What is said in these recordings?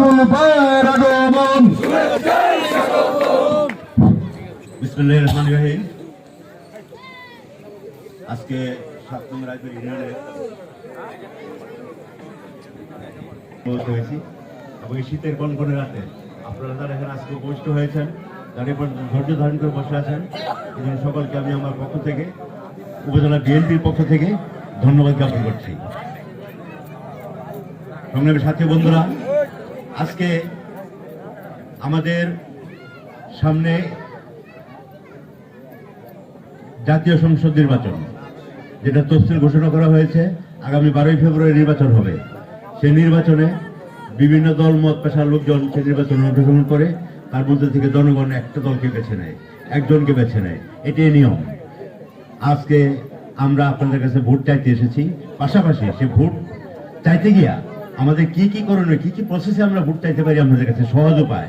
আবুল পায়ের আগমন। বিসমিল্লাহির রহমানির রহিম। আজকে 7 নং রায়পুর ইউনিয়নে হয়েছি এবং এই শীতের কনকনে রাতে আপনারা যারা এখানে আজকে উপস্থিত হয়েছেন, যারা এরপর ধৈর্য ধারণ করে বসে আছেন, এই সকলকে আমি আমার পক্ষ থেকে, উপজেলা বিএনপির পক্ষ থেকে ধন্যবাদ জ্ঞাপন করছি। সংগ্রামী সাথী বন্ধুরা, আজকে আমাদের সামনে জাতীয় সংসদ নির্বাচন, যেটা তফসিল ঘোষণা করা হয়েছে। আগামী 12ই ফেব্রুয়ারি নির্বাচন হবে। সেই নির্বাচনে বিভিন্ন দল মত পেশার লোকজন সেই নির্বাচনে অংশগ্রহণ করে, তার মধ্যে থেকে জনগণ একটা দলকে বেছে নেয়, একজনকে বেছে নেয়। এটাই নিয়ম। আজকে আমরা আপনাদের কাছে ভোট চাইতে এসেছি। পাশাপাশি সে ভোট চাইতে গিয়া আমাদের কি কি করণীয়, কি কি প্রসেসে আমরা ভোট চাইতে পারি আপনাদের কাছে সহজ উপায়,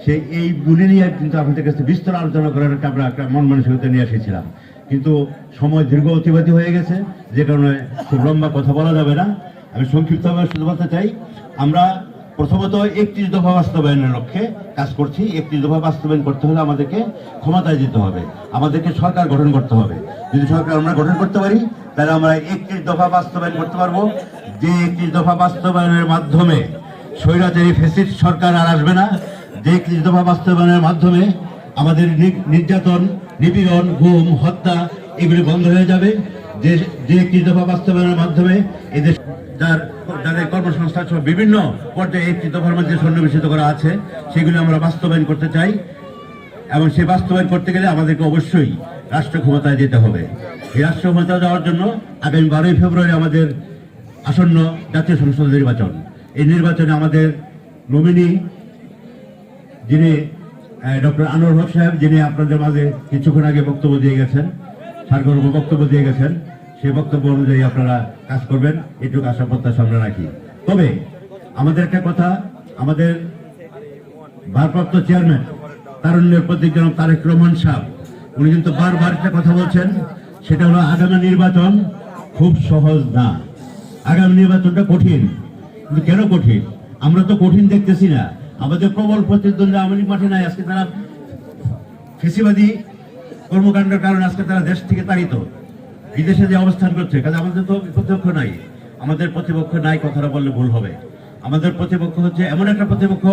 সেই এইগুলি নিয়ে কিন্তু আপনাদের কাছে বিস্তর আলোচনা করার আমরা একটা মন মানসিকতা নিয়ে এসেছিলাম। কিন্তু সময় দীর্ঘ অতিবাহিত হয়ে গেছে, যে কারণে খুব লম্বা কথা বলা যাবে না। আমি সংক্ষিপ্তভাবে শুধু বলতে চাই, আমরা প্রথমত 31 দফা বাস্তবায়নের লক্ষ্যে কাজ করছি। 31 দফা বাস্তবায়ন করতে হলে আমাদেরকে ক্ষমতায় যেতে হবে, আমাদেরকে সরকার গঠন করতে হবে। যদি সরকার আমরা গঠন করতে পারি, তাহলে আমরা 31 দফা বাস্তবায়ন করতে পারবো। যে 31 দফা বাস্তবায়নের মাধ্যমে স্বৈরাচারী ফ্যাসিস্ট সরকার আর আসবে না। যে 31 দফা বাস্তবায়নের মাধ্যমে আমাদের নির্যাতন, নিপীড়ন, গুম, হত্যা এগুলি বন্ধ হয়ে যাবে। যে 31 দফা বাস্তবায়নের মাধ্যমে এদের যাদের কর্মসংস্থান সহ বিভিন্ন পর্যায়ে 31 দফার মধ্যে সন্নিবেশিত করা আছে, সেগুলি আমরা বাস্তবায়ন করতে চাই। এবং সেই বাস্তবায়ন করতে গেলে আমাদেরকে অবশ্যই রাষ্ট্র ক্ষমতায় যেতে হবে। এই রাষ্ট্র ক্ষমতায় যাওয়ার জন্য আগামী 12ই ফেব্রুয়ারি আমাদের আসন্ন জাতীয় সংসদ নির্বাচন। এই নির্বাচনে আমাদের নমিনি যিনি ডক্টর আনোয়ার হক সাহেব, যিনি আপনাদের মাঝে কিছুক্ষণ আগে বক্তব্য দিয়ে গেছেন, সারগর্ভ বক্তব্য দিয়ে গেছেন, সেই বক্তব্য অনুযায়ী আপনারা কাজ করবেন, এটুকু আশা প্রত্যাশা আমরা রাখি। তবে আমাদের একটা কথা, আমাদের ভারপ্রাপ্ত চেয়ারম্যান তারুণ্যের প্রতীক জনাব তারেক রহমান সাহেব, উনি কিন্তু বারবার একটা কথা বলছেন, সেটা হলো আগামী নির্বাচন খুব সহজ না। আগামী নির্বাচনটা কঠিন। কিন্তু কেন কঠিন? আমরা তো কঠিন দেখতেছি না। আমাদের প্রবল প্রতিদ্বন্দ্বী আওয়ামী লীগ মাঠে নাই। আজকে তারা ফেসিবাদী কর্মকাণ্ডের কারণে আজকে তারা দেশ থেকে তাড়িত, বিদেশে যে অবস্থান করছে। কাজে আমাদের তো প্রতিপক্ষ নাই। আমাদের প্রতিপক্ষ নাই কথাটা বললে ভুল হবে। আমাদের প্রতিপক্ষ হচ্ছে এমন একটা প্রতিপক্ষ,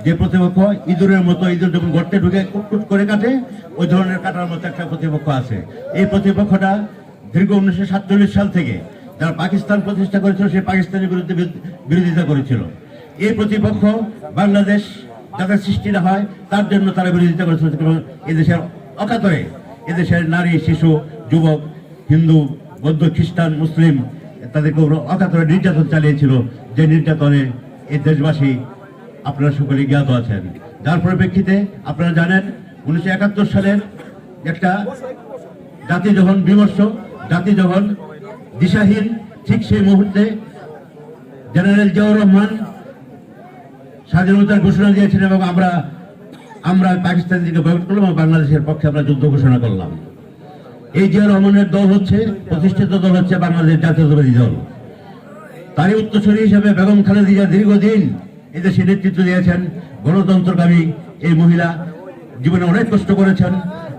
যে প্রতিপক্ষ ইঁদুরের মতো, ইঁদুর যেমন গর্তে ঢুকে কুটকুট করে কাটে, ওই ধরনের কাটার মতো একটা প্রতিপক্ষ আছে। এই প্রতিপক্ষটা দীর্ঘ 1947 সাল থেকে যারা পাকিস্তান প্রতিষ্ঠা করেছিল, সেই পাকিস্তানের বিরুদ্ধে বিরোধিতা করেছিল। এই প্রতিপক্ষ বাংলাদেশ যাতে সৃষ্টি না হয় তার জন্য তারা বিরোধিতা করেছিল। এদেশের অকাতরে এদেশের নারী, শিশু, যুবক, হিন্দু, বৌদ্ধ, খ্রিস্টান, মুসলিম তাদেরকে অকাতরে নির্যাতন চালিয়েছিল। যে নির্যাতনে এই দেশবাসী আপনারা সকলে জ্ঞাত আছেন। যার পরিপ্রেক্ষিতে আপনারা জানেন 1971 সালের একটা জাতি যখন বিমর্ষ, জাতি যখন দিশাহীন, ঠিক সেই মুহূর্তে জেনারেল জিয়াউর রহমান স্বাধীনতার ঘোষণা দিয়েছেন এবং আমরা পাকিস্তান থেকে বয়কট করলাম এবং বাংলাদেশের পক্ষে আমরা যুদ্ধ ঘোষণা করলাম। এই জিয়াউর রহমানের দল হচ্ছে, প্রতিষ্ঠিত দল হচ্ছে বাংলাদেশ জাতীয়তাবাদী দল। তারই উত্তরসূরি হিসেবে বেগম খালেদা জিয়া দীর্ঘদিন এদেশে নেতৃত্ব দিয়েছেন। গণতন্ত্রকামী এই মহিলা জীবনে অনেক কষ্ট করেছেন,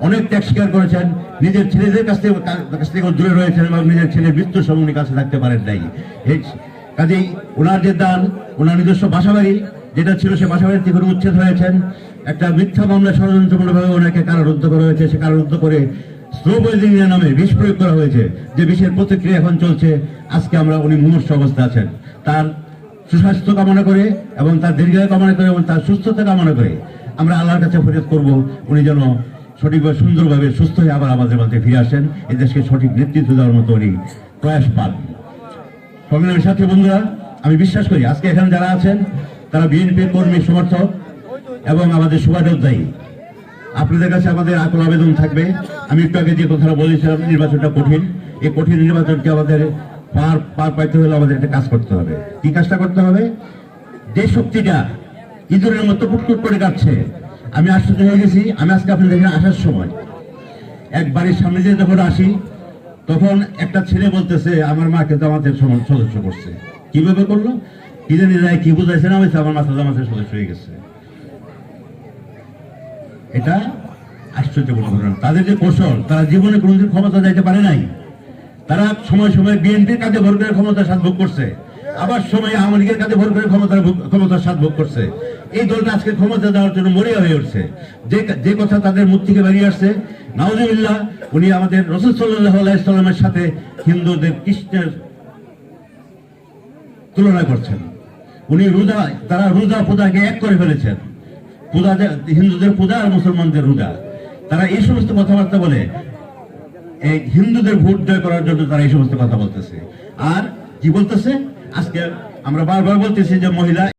অনেক ত্যাগ স্বীকার করেছেন, নিজের ছেলেদের কাছ থেকে দূরে রয়েছেন এবং নিজের ছেলের মৃত্যুর সময় উনি কাছে থাকতে পারেন নাই। কাজেই ওনার যে দান, ওনার নিজস্ব বাসাবাড়ি যেটা ছিল, সে বাসাবাড়ি থেকে উচ্ছেদ হয়েছেন। একটা মিথ্যা মামলা ষড়যন্ত্রমূলকভাবে ওনাকে কারারুদ্ধ করা হয়েছে। সে কারারুদ্ধ করে স্লো পয়জনিং নামে বিষ প্রয়োগ করা হয়েছে, যে বিষের প্রতিক্রিয়া এখন চলছে। আজকে উনি মুমূর্ষ অবস্থা আছেন। তার সুস্বাস্থ্য কামনা করে এবং তার দীর্ঘায়ু কামনা করে এবং তার সুস্থতা কামনা করে আমরা আল্লাহর কাছে ফরিয়াদ করব, উনি যেন সঠিকভাবে, সুন্দরভাবে সুস্থ হয়ে আবার আমাদের মধ্যে ফিরে আসেন, এই দেশকে সঠিক নেতৃত্ব দেওয়ার মতো উনি প্রয়াস পান। সংগ্রামী সাথী বন্ধুরা, আমি বিশ্বাস করি আজকে এখানে যারা আছেন তারা বিএনপির কর্মী, সমর্থক এবং আমাদের শুভাযোদ্ধায়ী। আপনাদের কাছে আমাদের আকুল আবেদন থাকবে। আমি একটু আগে যে কথাটা বলেছিলাম, নির্বাচনটা কঠিন। এই কঠিন নির্বাচনকে আমাদের পার পাইতে হলে আমাদের একটা কাজ করতে হবে। কি কাজটা করতে হবে? যে শক্তিটা ইঁদুরের মতো কুটকুট করে কাটছে, আমি আশ্চর্য হয়ে গেছি। আমি আজকে আপনাদের এখানে আসার সময় এক বাড়ির সামনে দিয়ে যখন আসি, তখন একটা ছেলে বলতেছে আমার মাকে জামাতের সদস্য করছে। কিভাবে করলো? কি জানি যায় কি বুঝাইছে না হয়েছে আমার মাথা জামাতের সদস্য হয়ে গেছে। এটা আশ্চর্যপূর্ণ ঘটনা। তাদের যে কৌশল, তারা জীবনে কোনোদিন ক্ষমতা যাইতে পারে নাই। তারা সময় সময় বিএনপির কাছে ভর করে ক্ষমতার স্বাদ ভোগ করছে, আবার সময় আওয়ামী লীগের কাছে ভর করে ক্ষমতার স্বাদ ভোগ করছে। এই দলটা আজকে ক্ষমতা দেওয়ার জন্য মরিয়া হয়ে উঠছে। যে কথা তাদের মুখ থেকে বেরিয়ে আসছে, নাউজুবিল্লাহ, উনি আমাদের রাসূল সাল্লাল্লাহু আলাইহি সাল্লামের সাথে হিন্দুদের কৃষ্ণের তুলনা করছেন। উনি তারা রোজা পূজাকে এক করে ফেলেছেন। পূজা, হিন্দুদের পূজা আর মুসলমানদের রোজা। তারা এই সমস্ত কথাবার্তা বলে এই হিন্দুদের ভোট জয় করার জন্য তারা এই সমস্ত কথা বলতেছে। আর কি বলতেছে, আজকে আমরা বারবার বলতেছি যে মহিলা